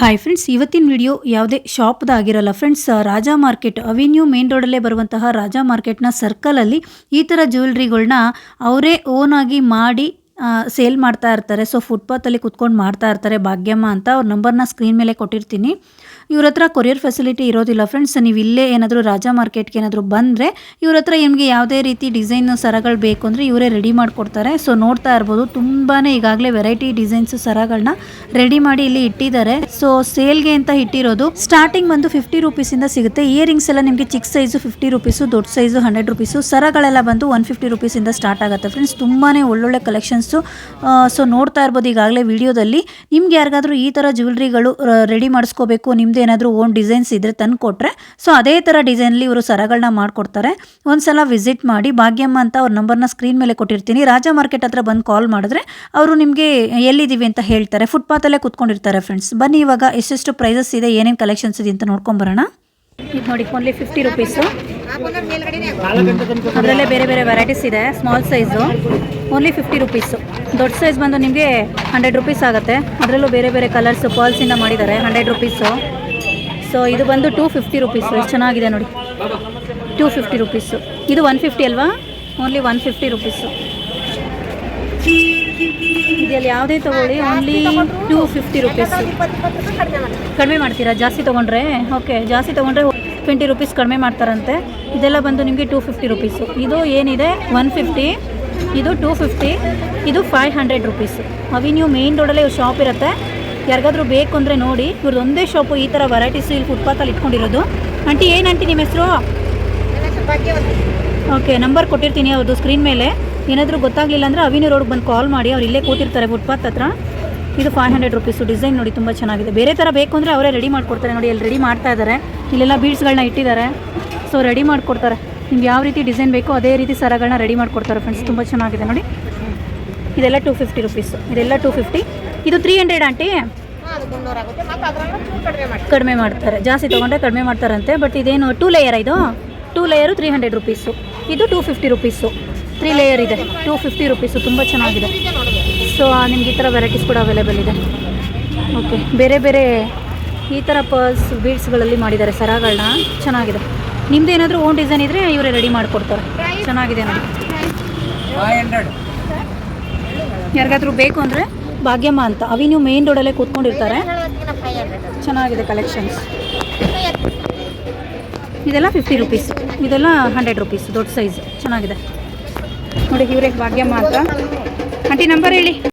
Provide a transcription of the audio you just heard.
Hi friends, ಇವತ್ತಿನ video ಯಾವುದೇ ಶಾಪ್ದಾಗಿರಲ್ಲ friends. Raja market avenue main ರೋಡಲ್ಲೇ ಬರುವಂತಹ ರಾಜಾ ಮಾರ್ಕೆಟ್ನ ಸರ್ಕಲಲ್ಲಿ ಈ ಥರ ಜ್ಯುವೆಲ್ರಿಗಳನ್ನ ಅವರೇ ಓನಾಗಿ ಮಾಡಿ ಸೇಲ್ ಮಾಡ್ತಾ ಇರ್ತಾರೆ. ಸೊ ಫುಟ್ಪಾತಲ್ಲಿ ಕುತ್ಕೊಂಡು ಮಾಡ್ತಾ ಇರ್ತಾರೆ. ಭಾಗ್ಯಮ್ಮ ಅಂತ ಅವ್ರ ನಂಬರ್ನ ಸ್ಕ್ರೀನ್ ಮೇಲೆ ಕೊಟ್ಟಿರ್ತೀನಿ. ಇವ್ರ ಹತ್ರ ಕೊರಿಯರ್ ಫೆಸಿಲಿಟಿ ಇರೋದಿಲ್ಲ ಫ್ರೆಂಡ್ಸ್. ನೀವು ಇಲ್ಲೇ ಏನಾದರೂ ರಾಜಾ ಮಾರ್ಕೆಟ್ಗೆ ಏನಾದರೂ ಬಂದರೆ ಇವ್ರ ಹತ್ರ ನಿಮಗೆ ಯಾವುದೇ ರೀತಿ ಡಿಸೈನ್ ಸರಗಳು ಬೇಕು ಅಂದರೆ ಇವರೇ ರೆಡಿ ಮಾಡಿಕೊಡ್ತಾರೆ. ಸೊ ನೋಡ್ತಾ ಇರ್ಬೋದು, ತುಂಬಾ ಈಗಾಗಲೇ ವೆರೈಟಿ ಡಿಸೈನ್ಸ್ ಸರಗಳನ್ನ ರೆಡಿ ಮಾಡಿ ಇಲ್ಲಿ ಇಟ್ಟಿದ್ದಾರೆ. ಸೊ ಸೇಲ್ಗೆ ಅಂತ ಇಟ್ಟಿರೋದು. ಸ್ಟಾರ್ಟಿಂಗ್ ಬಂದು 50 ರುಪೀಸಿಂದ ಸಿಗುತ್ತೆ. ಇಯರಿಂಗ್ಸ್ ಎಲ್ಲ ನಿಮಗೆ ಚಿಕ್ಕ ಸೈಜು 50 ರುಪೀಸು, ದೊಡ್ಡ ಸೈಜು 100 ರುಪೀಸು. ಸರಗಳೆಲ್ಲ ಬಂದು 150 ರುಪೀಸಿಂದ ಸ್ಟಾರ್ಟ್ ಆಗುತ್ತೆ ಫ್ರೆಂಡ್ಸ್. ತುಂಬಾ ಒಳ್ಳೊಳ್ಳೆ ಕಲೆಕ್ಷನ್ಸು. ಸೊ ನೋಡ್ತಾ ಇರ್ಬೋದು ಈಗಾಗಲೇ ವಿಡಿಯೋದಲ್ಲಿ. ನಿಮ್ಗೆ ಯಾರಿಗಾದ್ರೂ ಈ ಥರ ಜ್ಯುವೆಲ್ರಿಗಳು ರೆಡಿ ಮಾಡಿಸ್ಕೋಬೇಕು, ನಿಮ್ದು ಏನಾದರೂ ಓನ್ ಡಿಸೈನ್ಸ್ ಇದ್ರೆ ತಂದು ಕೊಟ್ಟರೆ ಸೊ ಅದೇ ಥರ ಡಿಸೈನಲ್ಲಿ ಇವರು ಸರಗಳನ್ನ ಮಾಡಿಕೊಡ್ತಾರೆ. ಒಂದ್ಸಲ ವಿಸಿಟ್ ಮಾಡಿ. ಭಾಗ್ಯಮ್ಮ ಅಂತ ಅವ್ರ ನಂಬರ್ನ ಸ್ಕ್ರೀನ್ ಮೇಲೆ ಕೊಟ್ಟಿರ್ತೀನಿ. ರಾಜಾ ಮಾರ್ಕೆಟ್ ಹತ್ರ ಬಂದು ಕಾಲ್ ಮಾಡಿದ್ರೆ ಅವರು ನಿಮಗೆ ಎಲ್ಲಿದ್ದೀವಿ ಅಂತ ಹೇಳ್ತಾರೆ. ಫುಟ್ಪಾತಲ್ಲೇ ಕುತ್ಕೊಂಡಿರ್ತಾರೆ ಫ್ರೆಂಡ್ಸ್. ಬನ್ನಿ ಇವಾಗ ಎಷ್ಟೆಷ್ಟು ಪ್ರೈಸಸ್ ಇದೆ, ಏನೇನು ಕಲೆಕ್ಷನ್ಸ್ ಇದೆ ಅಂತ ನೋಡ್ಕೊಂಬರೋಣ. ಇದು ನೋಡಿ, ಓನ್ಲಿ 50 ರುಪೀಸು. ಅದರಲ್ಲೇ ಬೇರೆ ಬೇರೆ ವೆರೈಟೀಸ್ ಇದೆ. Small size only 50 rupees. ದೊಡ್ಡ ಸೈಜ್ ಬಂದು ನಿಮಗೆ 100 ರುಪೀಸ್ ಆಗುತ್ತೆ. ಅದರಲ್ಲೂ ಬೇರೆ ಬೇರೆ ಕಲರ್ಸ್ ಪರ್ಲ್ಸಿಂದ ಮಾಡಿದ್ದಾರೆ. 100 ರುಪೀಸು. ಸೊ ಇದು ಬಂದು 250 ರುಪೀಸು. ಎಷ್ಟು ಚೆನ್ನಾಗಿದೆ ನೋಡಿ, 250 ರುಪೀಸು. ಇದು 150 ಅಲ್ವಾ? Only 150 rupees. ಇದರಲ್ಲಿ ಯಾವುದೇ ತೊಗೊಳ್ಳಿ ಓನ್ಲಿ 250 ರುಪೀಸು. ಕಡಿಮೆ ಮಾಡ್ತೀರಾ ಜಾಸ್ತಿ ತೊಗೊಂಡ್ರೆ? ಓಕೆ, ಜಾಸ್ತಿ ತೊಗೊಂಡ್ರೆ 20 ರುಪೀಸ್ ಕಡಿಮೆ ಮಾಡ್ತಾರಂತೆ. ಇದೆಲ್ಲ ಬಂದು ನಿಮಗೆ 250 ರುಪೀಸು. ಇದು ಏನಿದೆ 150, ಇದು 250, ಇದು 500 ರುಪೀಸು. ಅವೆನ್ಯೂ ಮೇನ್ ರೋಡಲ್ಲೇ ಇವ್ರ ಶಾಪ್ ಇರುತ್ತೆ. ಯಾರಿಗಾದ್ರೂ ಬೇಕು ಅಂದರೆ ನೋಡಿ, ಇವ್ರದ್ದು ಒಂದೇ ಶಾಪು ಈ ಥರ ವೆರೈಟೀಸ್ ಇಲ್ಲಿ ಫುಟ್ಪಾತಲ್ಲಿ ಇಟ್ಕೊಂಡಿರೋದು. ಆಂಟಿ, ಏನು ಆಂಟಿ ನಿಮ್ಮ ಹೆಸರು? ಓಕೆ, ನಂಬರ್ ಕೊಟ್ಟಿರ್ತೀನಿ ಅವ್ರದ್ದು ಸ್ಕ್ರೀನ್ ಮೇಲೆ. ಏನಾದರೂ ಗೊತ್ತಾಗಲಿಲ್ಲ ಅಂದರೆ ಅವೆನ್ಯೂ ರೋಡ್ಗೆ ಬಂದು ಕಾಲ್ ಮಾಡಿ. ಅವ್ರು ಇಲ್ಲೇ ಕೂತಿರ್ತಾರೆ ಫುಟ್ಪಾತ್ ಹತ್ರ. ಇದು 500 ರುಪೀಸು. ಡಿಸೈನ್ ನೋಡಿ ತುಂಬ ಚೆನ್ನಾಗಿದೆ. ಬೇರೆ ಥರ ಬೇಕು ಅಂದರೆ ಅವರೇ ರೆಡಿ ಮಾಡಿಕೊಡ್ತಾರೆ. ನೋಡಿ, ಅಲ್ಲಿ ರೆಡಿ ಮಾಡ್ತಾ ಇದ್ದಾರೆ. ಇಲ್ಲೆಲ್ಲ ಬೀಡ್ಸ್ಗಳನ್ನ ಇಟ್ಟಿದ್ದಾರೆ. ಸೊ ರೆಡಿ ಮಾಡಿಕೊಡ್ತಾರೆ. ನಿಮ್ಗೆ ಯಾವ ರೀತಿ ಡಿಸೈನ್ ಬೇಕೋ ಅದೇ ರೀತಿ ಸರಗಳನ್ನ ರೆಡಿ ಮಾಡಿಕೊಡ್ತಾರೆ ಫ್ರೆಂಡ್ಸ್. ತುಂಬ ಚೆನ್ನಾಗಿದೆ ನೋಡಿ. ಇದೆಲ್ಲ 250 ರುಪೀಸು. ಇದೆಲ್ಲ 250. ಇದು 300 ಆಂಟಿ. ಕಡಿಮೆ ಮಾಡ್ತಾರೆ. ಜಾಸ್ತಿ ತೊಗೊಂಡ್ರೆ ಕಡಿಮೆ ಮಾಡ್ತಾರಂತೆ. ಬಟ್ ಇದೇನು 2 ಲೇಯರ್? ಇದು 2 ಲೇಯರು 300 ರುಪೀಸು. ಇದು 250 ರುಪೀಸು. 3 ಲೇಯರ್ ಇದೆ, 250 ರುಪೀಸು. ತುಂಬ ಚೆನ್ನಾಗಿದೆ. ಸೊ ನಿಮ್ಗೆ ಈ ಥರ ವೆರೈಟೀಸ್ ಕೂಡ ಅವೈಲೇಬಲ್ ಇದೆ. ಓಕೆ, ಬೇರೆ ಬೇರೆ ಈ ಥರ ಪರ್ಲ್ಸ್ ಬೀಡ್ಸ್ಗಳಲ್ಲಿ ಮಾಡಿದ್ದಾರೆ ಸರಗಳನ್ನ. ಚೆನ್ನಾಗಿದೆ. ನಿಮ್ದು ಏನಾದರೂ ಓನ್ ಡಿಸೈನ್ ಇದ್ದರೆ ಇವರೇ ರೆಡಿ ಮಾಡಿಕೊಡ್ತಾರೆ. ಚೆನ್ನಾಗಿದೆ ನೋಡಿ. ಯಾರಿಗಾದ್ರೂ ಬೇಕು ಅಂದರೆ ಭಾಗ್ಯಮ್ಮ ಅಂತ ಅವೆನ್ಯೂ ಮೇನ್ ರೋಡಲ್ಲೇ ಕೂತ್ಕೊಂಡಿರ್ತಾರೆ. ಚೆನ್ನಾಗಿದೆ ಕಲೆಕ್ಷನ್ಸ್. ಇದೆಲ್ಲ 50 ರುಪೀಸು. ಇದೆಲ್ಲ 100 ರುಪೀಸು. ದೊಡ್ಡ ಸೈಜ್ ಚೆನ್ನಾಗಿದೆ ನೋಡಿ. ಇವರೇ ಭಾಗ್ಯಮ್ಮ ಅಂತ. ಆಂಟಿ ನಂಬರ್ ಹೇಳಿ.